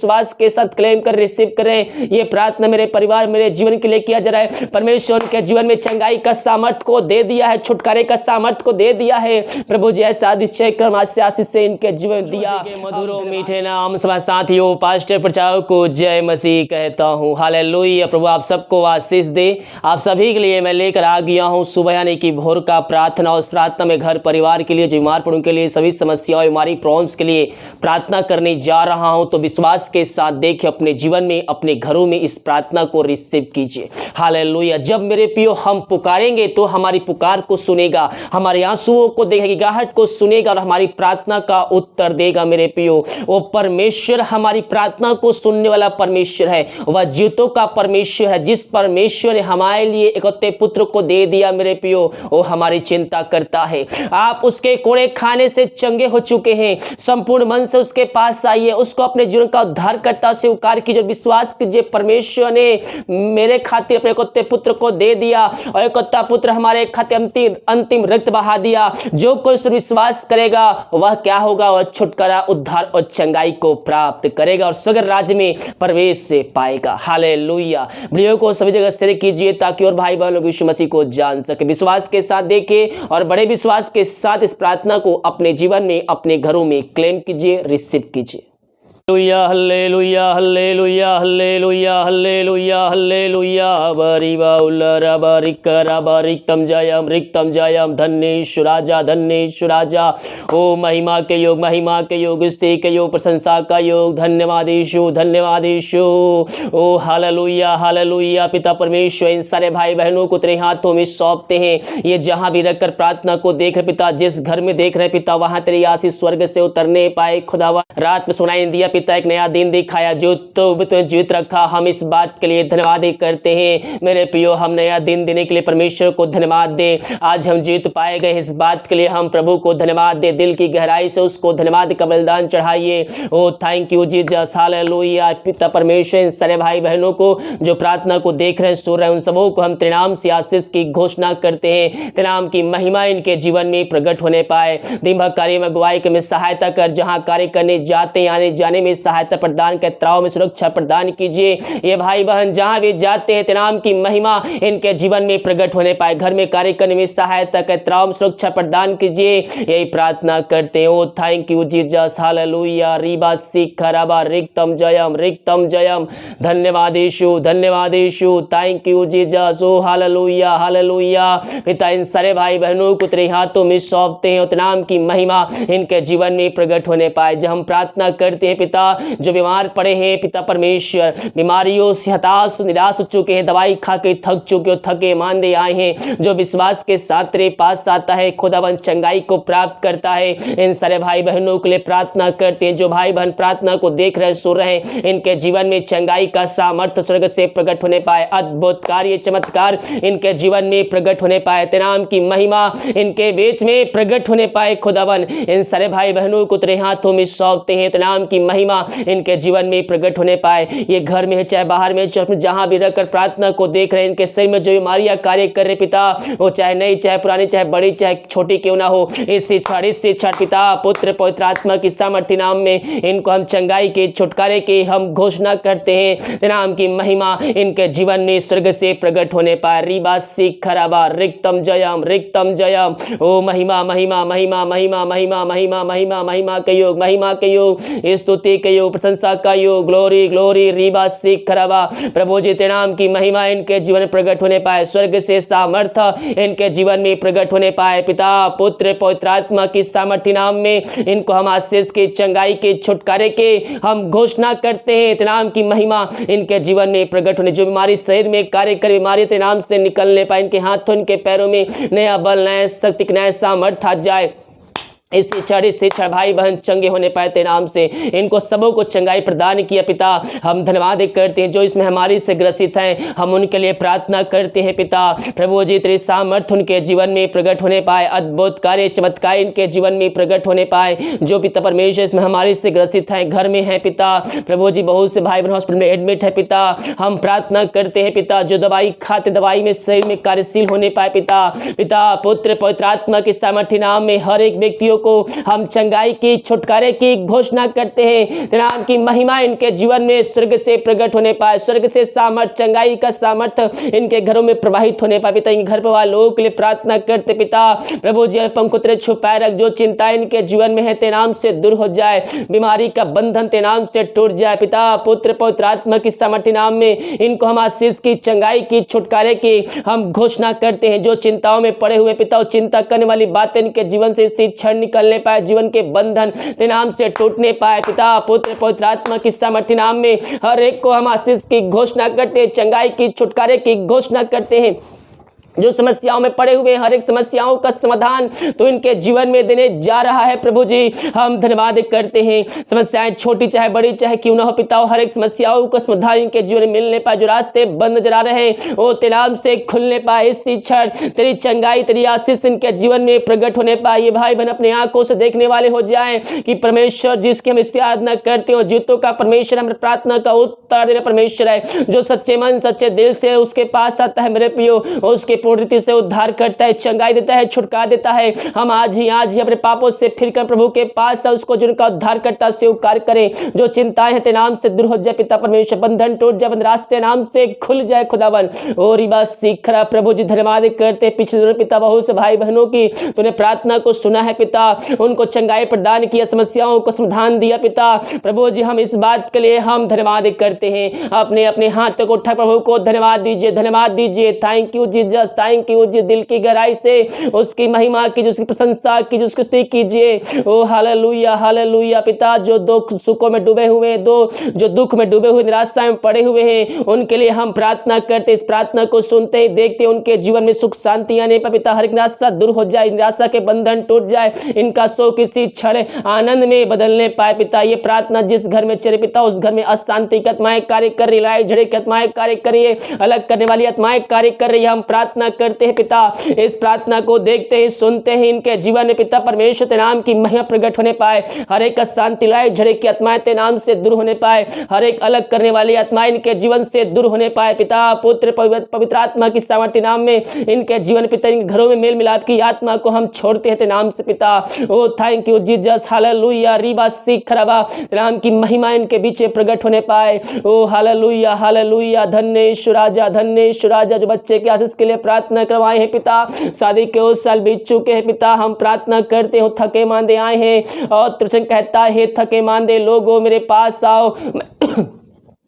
विश्वास के साथ क्लेम कर रिसीव करें। ये प्रार्थना मेरे परिवार मेरे जीवन के लिए किया जा रहा है। परमेश्वर उनके जीवन में चंगाई का सामर्थ को दे दिया है, छुटकारे का सामर्थ को दे दिया है। प्रभु जी ऐसा निश्चय क्रम आशीष से इनके जीवन दिया। मधुरों मीठे नाम सभा साथियों पास्टर प्रचारक को जय मसीह कहता हूँ। हालेलुया। प्रभु आप सबको आशीष दे। आप सभी के लिए मैं लेकर आ गया हूँ सुबह यानी कि भोर का प्रार्थना। उस प्रार्थना में घर परिवार के लिए, जो बीमार पड़ों के लिए, सभी समस्याओं बीमारी प्रॉब्लम्स के लिए प्रार्थना करने जा रहा हूँ। तो विश्वास के साथ देखिए अपने जीवन में, अपने घरों में इस प्रार्थना को रिसीव कीजिए। हालेलुया। जब मेरे प्रियो हम पुकारेंगे तो हमारी पुकार को सुनेगा, हमारे आंसुओं को देखेगा, गिड़गिड़ाहट को सुनेगा और हमारी प्रार्थना का उत्तर देगा। मेरे प्रियो वो परमेश्वर हमारी प्रार्थना को सुनने वाला परमेश्वर है, वह जीवतों का परमेश्वर है। जिस परमेश्वर ने हमारे लिए इकलौते पुत्र को दे दिया मेरे प्रियो, वो हमारी चिंता करता है। आप उसके कोड़े खाने से चंगे हो चुके हैं। संपूर्ण मन से उसके पास आइए, उसको अपने जीवन का उद्धारकर्ता स्वीकार कीजिए, विश्वास कीजिए परमेश्वर ने मेरे खातिर अपने इकलौते पुत्र को दे दिया और इकलौता पुत्र हमारे खातिर अंतिम रक्त बहा दिया। जो कोई उस पर विश्वास करेगा वह क्या होगा, वह छुटकारा, उद्धार और चंगाई को प्राप्त करेगा और स्वर्ग राज्य में प्रवेश से पाएगा। हालेलुया। वीडियो को सभी जगह शेयर कीजिए ताकि और भाई बहन लोग यीशु मसीह को जान सके। विश्वास के साथ देखिए और बड़े विश्वास के साथ इस प्रार्थना को अपने जीवन में, अपने घरों में क्लेम कीजिए, रिसीव कीजिए। Hallelujah hallelujah hallelujah hallelujah hallelujah बरिबा उल्लरा बरिकरा बरिकतम जयम धन्येश्वर राजा धन्येश्वर राजा। ओ महिमा के योग स्तुति के योग प्रशंसा का योग। धन्यवाद यीशु धन्यवाद यीशु। ओ हालेलुया हालेलुया। पिता परमेश्वर इन सारे भाई बहनों को तेरे हाथों में सौंपते हैं। ये जहां भी रखकर प्रार्थना को देख रहे पिता, जिस घर में देख रहे पिता, वहां तेरी आशीष स्वर्ग से उतरने पाए। खुदावा रात में सुनाई दिया पिता, एक नया दिन दिखाया जो तो जीवित रखा। हम इस बात के लिए धन्यवाद करते हैं मेरे प्रियो। हम नया दिन देने के लिए परमेश्वर को धन्यवाद दे। आज हम जीवित पाए गए इस बात के लिए हम प्रभु को धन्यवाद दे। दिल की गहराई से उसको धन्यवाद का बलिदान चढ़ाइए। ओ थैंक यू जीसस हालेलुया। पिता परमेश्वर इन सारे भाई बहनों को जो प्रार्थना को देख रहे हैं, सुन रहे हैं, उन सबों को हम तेरे नाम से आशीष की घोषणा करते हैं। तेरे नाम की महिमा इनके जीवन में प्रकट होने पाए। दिन भर कार्य में अगुवाई में सहायता कर, जहां कार्य करने जाते आने जाने में सहायता प्रदान कर, त्राव में सुरक्षा प्रदान कीजिए। ये भाई बहन जहां भी जाते हैं तेरे नाम की महिमा इनके जीवन में प्रकट होने पाए। घर में कार्य करने में सहायता कर, त्राव में सुरक्षा प्रदान कीजिए। यही प्रार्थना करते हैं। ओ थैंक यू जीसस हालेलुया। रीबा सिखराबा रिक्तम जयम धन्यवाद यीशु धन्यवाद यीशु। Thank you Jesus. ओ हालेलुया हालेलुया। पिता इन सारे भाई बहनों को तेरे हाथों में सौंपते हैं। तेरे नाम की महिमा इनके जीवन में प्रकट होने पाए। जब हम प्रार्थना करते हैं पिता, जो बीमार पड़े हैं पिता परमेश्वर, बीमारियों से हताश निराश हो चुके हैं, दवाई खा के थक चुके हो, थके मांदे आए हैं, जो विश्वास के साथ तेरे पास आता है खुदावन चंगाई को प्राप्त करता है। इन सारे भाई बहनों के लिए प्रार्थना करते हैं। जो भाई बहन प्रार्थना को देख रहे सुन रहे हैं, इनके जीवन में चंगाई का सामर्थ्य स्वर्ग से प्रकट होने पाए। अद्भुत कार्य चमत्कार इनके जीवन में प्रकट होने पाए। तेरे नाम की महिमा इनके बीच में प्रकट होने पाए। खुदावन इन सारे भाई बहनों को तेरे हाथों में सौंपते हैं। तेरे नाम की महिमा इनके जीवन में प्रकट होने पाए। ये घर में है चाहे बाहर में, चाहे जहां भी रहकर प्रार्थना को देख रहे हैं, इनके शरीर में जो बीमारियां कार्य कर रहे पिता, वो चाहे नई चाहे पुरानी चाहे बड़ी चाहे छोटी क्यों ना हो, इस शिक्षा पिता पुत्र पवित्र आत्मा की सामर्थ्य नाम में इनको हम चंगाई के छुटकारे की हम घोषणा करते हैं। नाम की महिमा इनके जीवन में स्वर्ग से प्रकट होने पाए। रीबा सिखराबा रिक्तम जयम। ओ महिमा महिमा महिमा महिमा महिमा महिमा महिमा महिमा के योग स्तुति के योग प्रशंसा का योग। ग्लोरी ग्लोरी रीबा सिखराबा। प्रभु जी तेरे नाम की महिमा इनके जीवन में प्रकट होने पाए। स्वर्ग से सामर्थ्य इनके जीवन में प्रकट होने पाए। पिता पुत्र पवित्र आत्मा की सामर्थ्य नाम में इनको हम आशीष के चंगाई के छुटकारे के हम घोषणा करते हैं। तेरे नाम की महिमा इनके जीवन में प्रकट होने, जो बीमारी शरीर में कार्य करे बीमारी तेरे नाम से निकलने पाए। इनके हाथों इनके पैरों में नया बल नया शक्ति नया सामर्थ्य आ जाए। इससे क्षण भाई बहन चंगे होने पाए तेरे नाम से। इनको सबों को चंगाई प्रदान किया पिता। हम धन्यवाद करते हैं जो इसमें हमारी से ग्रसित हैं, हम उनके लिए प्रार्थना करते हैं पिता। प्रभु जी तेरे सामर्थ्य उनके जीवन में प्रकट होने पाए। अद्भुत कार्य चमत्कार इनके जीवन में प्रकट होने पाए। जो पिता परमेश्वर इसमें हमारी से ग्रसित हैं, घर में है पिता। प्रभु जी बहुत से भाई बहन हॉस्पिटल में एडमिट है पिता। हम प्रार्थना करते हैं पिता, जो दवाई खाते दवाई में शरीर में कार्यशील होने पाए पिता। पिता पुत्र पवित्र आत्मा के सामर्थ्य नाम में हर एक व्यक्तियों को हम चंगाई की, छुटकारे की घोषणा करते हैं। तेरे नाम की महिमा इनके जीवन में स्वर्ग से प्रकट होने पाए, स्वर्ग से सामर्थ, चंगाई का सामर्थ्य इनके घरों में प्रवाहित होने पाए। पिता इनके घर पर वाले लोगों के लिए प्रार्थना करते पिता, प्रभु जी पंखों तेरे छुपाए रख, जो चिंता इनके जीवन में है तेरे नाम से दूर हो जाए, बीमारी का बंधन तेरे नाम से टूट जाए। पिता पुत्र पवित्र आत्मा की सामर्थ्य नाम में इनको हम आशीष की, चंगाई की, छुटकारे की हम घोषणा करते हैं। जो चिंताओं में पड़े हुए पिता, वो चिंता करने वाली बातें इनके जीवन से इसी क्षण निकलने पाए, जीवन के बंधन तेरे नाम से टूटने पाए। पिता पुत्र पवित्र आत्मा की सामर्थ्य नाम में हर एक को हम आशीष की घोषणा करते हैं, चंगाई की, छुटकारे की घोषणा करते हैं। जो समस्याओं में पड़े हुए हर एक समस्याओं का समाधान तो इनके जीवन में देने जा रहा है। प्रभु जी हम धन्यवाद करते हैं। समस्याएं छोटी चाहे बड़ी चाहे क्यों ना हो पिता, हर एक समस्याओं का समाधान इनके जीवन में मिलने पाए। जो रास्ते बंद नजर आ रहे हैं वो तेरे नाम से खुलने पाए। इसी क्षण तेरी चंगाई, तेरी आशीष इनके जीवन में प्रकट होने पाए। ये भाई बहन अपने आंखों से देखने वाले हो जाए कि परमेश्वर जिसकी हम आराधना करते हो, जीतों का परमेश्वर, हमारे प्रार्थना का उत्तर देने परमेश्वर है। जो सच्चे मन सच्चे दिल से उसके पास आता है मेरे प्रियो, उसके पूर्ण रीति से उद्धार करता है, चंगाई देता है, छुटकारा देता है। हम आज ही अपने पापों से फिरकर प्रभु के पास उसको जिनका उद्धार करता स्वीकार करें। जो चिंताएं हैं तेरे नाम से दूर हो जाए पिता परमेश्वर, बंधन टूट जाए, रास्ते नाम से खुल जाए खुदावन। और ये बात सीख रहा प्रभु जी धन्यवाद करते। पिछले दिनों पिता बहुत से भाई बहनों की तूने प्रार्थना को सुना है पिता, उनको चंगाई प्रदान किया, समस्याओं को समाधान दिया पिता। प्रभु जी हम इस बात के लिए हम धन्यवाद करते हैं। अपने अपने हाथ को उठा प्रभु को धन्यवाद दीजिए, धन्यवाद दीजिए। Thank you Jesus, thank you जी। दिल की गहराई से उसकी महिमा की, उसकी प्रशंसा की, उसकी स्तुति कीजिए। ओ हालेलुया हालेलुया। पिता जो दुख सुखों में डूबे हुए, जो दुख में डूबे हुए, निराशा में पड़े हुए हैं, उनके लिए हम प्रार्थना करते। इस प्रार्थना को सुनते ही देखते उनके जीवन में सुख शांति आने पर पिता हर एक निराशा दूर हो जाए, निराशा के बंधन टूट जाए, इनका शोक किसी क्षण आनंद में बदलने पाए पिता। ये प्रार्थना जिस घर में चले पिता उस घर में अशांति की आत्माएं कार्य कर रही, लड़ाई झगड़े की आत्माएं कार्य कर रही है, अलग करने वाली आत्माएं कार्य कर रही है। हम प्रार्थना करते हैं पिता, इस प्रार्थना को देखते ही सुनते ही इनके जीवन में पिता परमेश्वर तेरे नाम की महिमा प्रकट होने पाए। हर एक अशांति, लड़ाई झगड़े की आत्माएं तेरे नाम से दूर होने पाए, हर एक अलग करने वाली आत्माएं इनके जीवन से दूर होने पाए। पिता पुत्र पवित्र आत्मा की सामर्थ्य नाम में इनके जीवन पिता, इनके घरों में मेल मिलाप की आत्मा को हम छोड़ते हैं तेरे नाम से पिता। ओ थैंक यू जीसस, हालेलुया। रीबा सीख खराबा नाम की महिमा इनके बीच प्रकट होने पाए। ओ हालेलुया हालेलुया। धन्येश्वर राजा, धन्येश्वर राजा। जो बच्चे की आशीष के लिए प्रार्थना करवाए हैं पिता, शादी के उस साल बीत चुके हैं पिता, हम प्रार्थना करते हो थके मांदे आए हैं और कृष्ण कहता है थके मांदे लोगों मेरे पास आओ,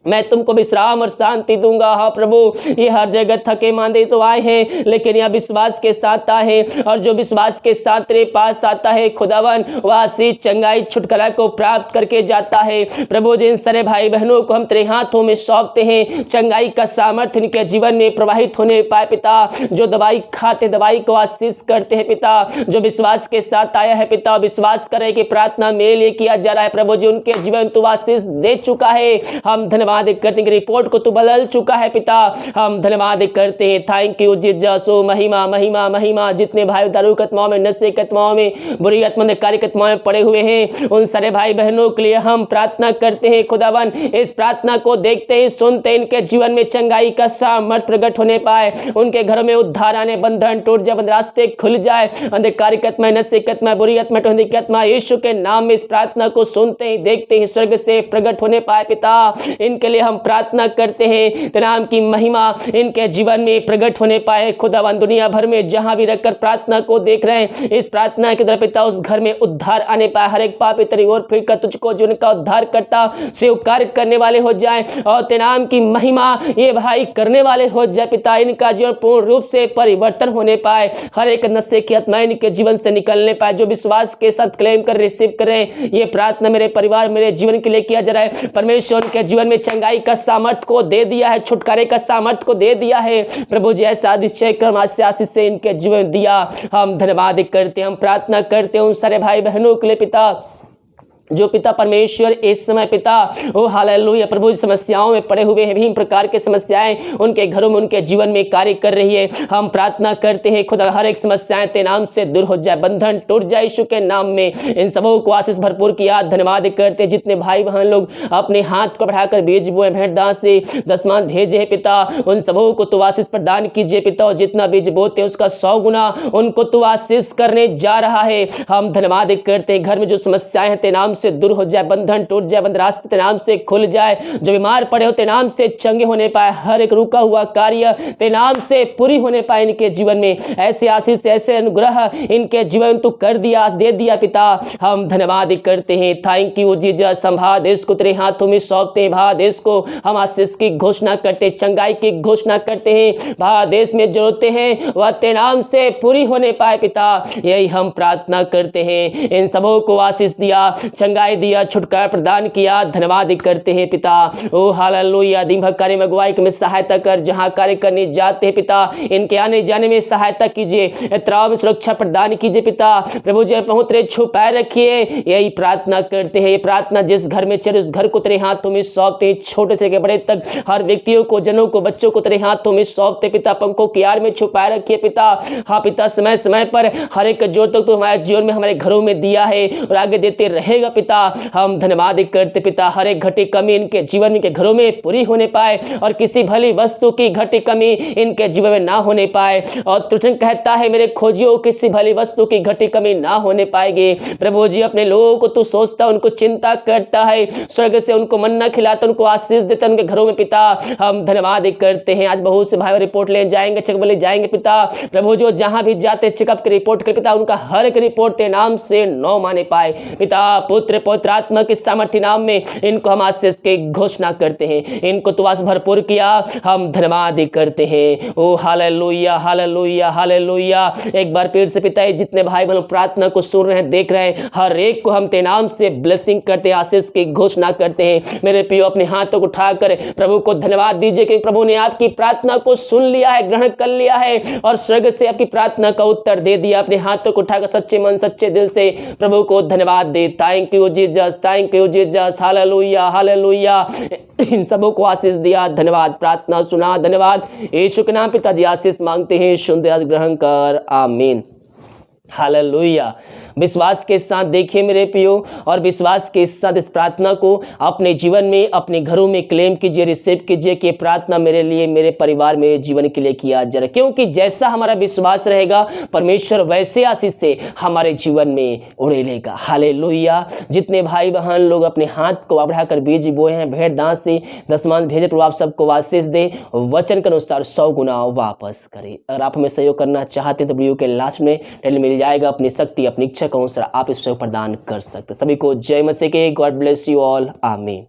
मैं तुमको विश्राम और शांति दूंगा। हाँ प्रभु, ये हर जगह थके मांदे तो आए हैं लेकिन यह विश्वास के साथ आए, और जो विश्वास के साथ तेरे पास आता है खुदावन, वह आशीष चंगाई छुटकारा को प्राप्त करके जाता है। प्रभु जी इन सारे भाई बहनों को हम तेरे हाथों में सौंपते हैं, चंगाई का सामर्थ्य इनके जीवन में प्रवाहित होने पाए पिता। जो दवाई खाते दवाई को आशीष करते हैं पिता, जो विश्वास के साथ आया है पिता, विश्वास करे कि प्रार्थना में लिए किया जा रहा है प्रभु जी, उनके जीवन तू आशीष दे चुका है। हम धन्यवाद करते हैं, रिपोर्ट को तू बदल चुका है पिता। हम धन्यवाद करते हैं, थैंक यू जीसस। ओ महिमा महिमा महिमा। जितने भाई दारू की आत्माओं में, नशे की आत्माओं में, बुरी आत्मा कार्य की आत्माओं में पड़े हुए हैं, उन सारे भाई बहनों के लिए हम प्रार्थना करते हैं खुदावन। इस प्रार्थना को देखते ही सुनते ही इनके जीवन में चंगाई का सामर्थ्य प्रकट होने पाए, उनके घरों में उद्धार आने, बंधन टूट जाए, रास्ते खुल जाए, अंधकार की आत्मा, नशे की आत्मा, बुरी आत्मा, टोंदी की आत्मा, यीशु के नाम में इस प्रार्थना को सुनते ही देखते ही स्वर्ग से प्रकट होने पाए पिता। इनके लिए हम प्रार्थना करते हैं तेरे नाम की महिमा इनके जीवन में प्रकट होने पाए खुदावन। दुनिया भर में जहां भी रखकर प्रार्थना को देख रहे हैं, इस प्रार्थना के द्वारा पिता उस घर में उद्धार आने पाए। हर एक पापी तेरी ओर फिरकर तुझको जो उनका उद्धार करता स्वीकार करने वाले हो जाए, और तेरे नाम की महिमा ये भाई करने वाले हो जाए पिता। इनका जीवन पूर्ण रूप से परिवर्तन होने पाए, हर एक नशे की आत्मा इनके जीवन से निकलने पाए। जो विश्वास के साथ क्लेम कर रिसीव करे, ये प्रार्थना मेरे परिवार मेरे जीवन के लिए किया जा रहा है। परमेश्वर उनके जीवन में चंगाई का सामर्थ्य को दे दिया है, छुटकारे का सामर्थ्य को दे दिया है प्रभु जी। ऐसा निश्चय क्रम आशीष से इनके जीवन दिया। हम धन्यवाद करते हैं, हम प्रार्थना करते हैं उन सारे भाई बहनों के लिए पिता, जो पिता परमेश्वर इस समय पिता ओ हालेलुया प्रभु समस्याओं में पड़े हुए हैं, विभिन्न प्रकार के समस्याएं उनके घरों में उनके जीवन में कार्य कर रही है, हम प्रार्थना करते हैं खुदा हर एक समस्याएं तेरे नाम से दूर हो जाए, बंधन टूट जाए यीशु के नाम में। इन सबों को आशीष भरपूर किया धन्यवाद करते हैं। जितने भाई बहन लोग अपने हाथ को बढ़ाकर बीज बोए भेंट दान से दसवां भेजे है पिता, उन सबों को तू आशीष प्रदान कीजिए पिता, और जितना बीज बोते हैं उसका 100 गुना उनको तू आशीष करने जा रहा है। हम धन्यवाद करते हैं। घर में जो समस्याएं हैं तेरे नाम से दूर हो जाए, बंधन टूट जाए, बंद रास्ते तेरे नाम से खुल जाए, जो बीमार पड़े हो तेरे नाम से चंगे होने पाए, हर एक रुका हुआ कार्य तेरे नाम से पूरी होने पाए इनके जीवन में, ऐसे आशीष ऐसे अनुग्रह इनके जीवन तू कर दिया दे दिया पिता। हम धन्यवाद करते हैं। Thank you Jesus. संभाल देश को तेरे हाथों में सौंपते हैं। भा देश को हम आशीष की घोषणा करते, चंगाई की घोषणा करते हैं। भा देश में जरूरतें हैं वह तेरे नाम से पूरी होने पाए पिता, यही हम प्रार्थना करते हैं। इन सबों को आशीष दिया, चंगाई दिया, छुटकारा प्रदान किया, धन्यवाद करते हैं पिता। ओ हालेलुया। दिन भर कार्य में अगुवाई में सहायता कर, जहां कार्य करने जाते हैं पिता इनके आने जाने में सहायता कीजिए, त्राव में सुरक्षा प्रदान कीजिए पिता। प्रभु जी पहुंच छुपाए रखिए, यही प्रार्थना करते हैं। ये प्रार्थना जिस घर में चले उस घर को तेरे हाथों में सौंपते, छोटे से बड़े तक हर व्यक्तियों को, जनों को, बच्चों को तेरे हाथों में सौंपते पिता। पंखों की आड़ में छुपाए रखिए पिता। हाँ पिता, समय समय पर हर एक जोर तक तो हमारे जीवन में हमारे घरों में दिया है और आगे देते रहेगा पिता। हम धन्यवाद करते पिता। हर एक घटी कमी इनके जीवन में, इनके घरों में पूरी होने पाए, और किसी भली वस्तु की घटी कमी इनके जीवन में ना होने पाए। और तुझे कहता है मेरे खोजियों किसी भली वस्तु की घटी कमी ना होने पाएगी। प्रभु जी अपने लोगों को तू सोचता, उनको चिंता करता है, स्वर्ग से उनको मन्ना खिलाता, उनको आशीष देता उनके घरों में पिता। हम धन्यवाद करते हैं। आज बहुत से भाई रिपोर्ट ले जाएंगे, चेकअप ले जाएंगे पिता। प्रभु जो जहां भी जाते चेकअप की रिपोर्ट कर पिता, उनका हर एक रिपोर्ट तेरे नाम से नौ माने पाए पिता। पुत्र पवित्र आत्मा के सामर्थ्य नाम में इनको हम आशीष की घोषणा करते हैं। इनको तू आशीष भरपूर किया, हम धन्यवाद करते हैं। ओ हालेलुया हालेलुया हालेलुया। एक बार फिर से पिता जितने भाई बहन प्रार्थना को सुन रहे हैं, देख रहे हैं, हर एक को हम तेरे नाम से ब्लेसिंग करते, आशीष की घोषणा करते हैं। मेरे प्रियो अपने हाथों को उठाकर प्रभु को धन्यवाद दीजिए कि प्रभु ने आपकी प्रार्थना को सुन लिया है, ग्रहण कर लिया है और स्वर्ग से आपकी प्रार्थना का उत्तर दे दिया। अपने हाथों को उठाकर सच्चे मन सच्चे दिल से प्रभु को धन्यवाद दे। Thank you Jesus, thank you Jesus. Hallelujah hallelujah. इन सबों को आशीष दिया, धन्यवाद। प्रार्थना सुना, धन्यवाद। यीशु के नाम पिताजी आशीष मांगते हैं, सुंदर ग्रहण कर, आमीन। हालेलुया। विश्वास के साथ देखिए मेरे प्रियो, और विश्वास के साथ इस प्रार्थना को अपने जीवन में, अपने घरों में क्लेम कीजिए, रिसीव कीजिए कि प्रार्थना मेरे लिए, मेरे परिवार, मेरे जीवन के लिए किया जा रहा है। क्योंकि जैसा हमारा विश्वास रहेगा परमेश्वर वैसे आशीष से हमारे जीवन में उड़ेलेगा। हालेलुया। जितने भाई बहन लोग अपने हाथ को बढ़ाकर बीज बोए हैं, भेंट दान से दशमांश भेजे, प्रभु आप सबको आशीष दे, वचन के अनुसार 100 गुना वापस करे। अगर आप हमें सहयोग करना चाहते हैं तो वीडियो के लास्ट में टाइटल मिल जाएगा, अपनी शक्ति अपनी इच्छा के अनुसार आप इस सहयोग प्रदान कर सकते हैं। सभी को जय मसीह के। गॉड ब्लेस यू ऑल, आमीन।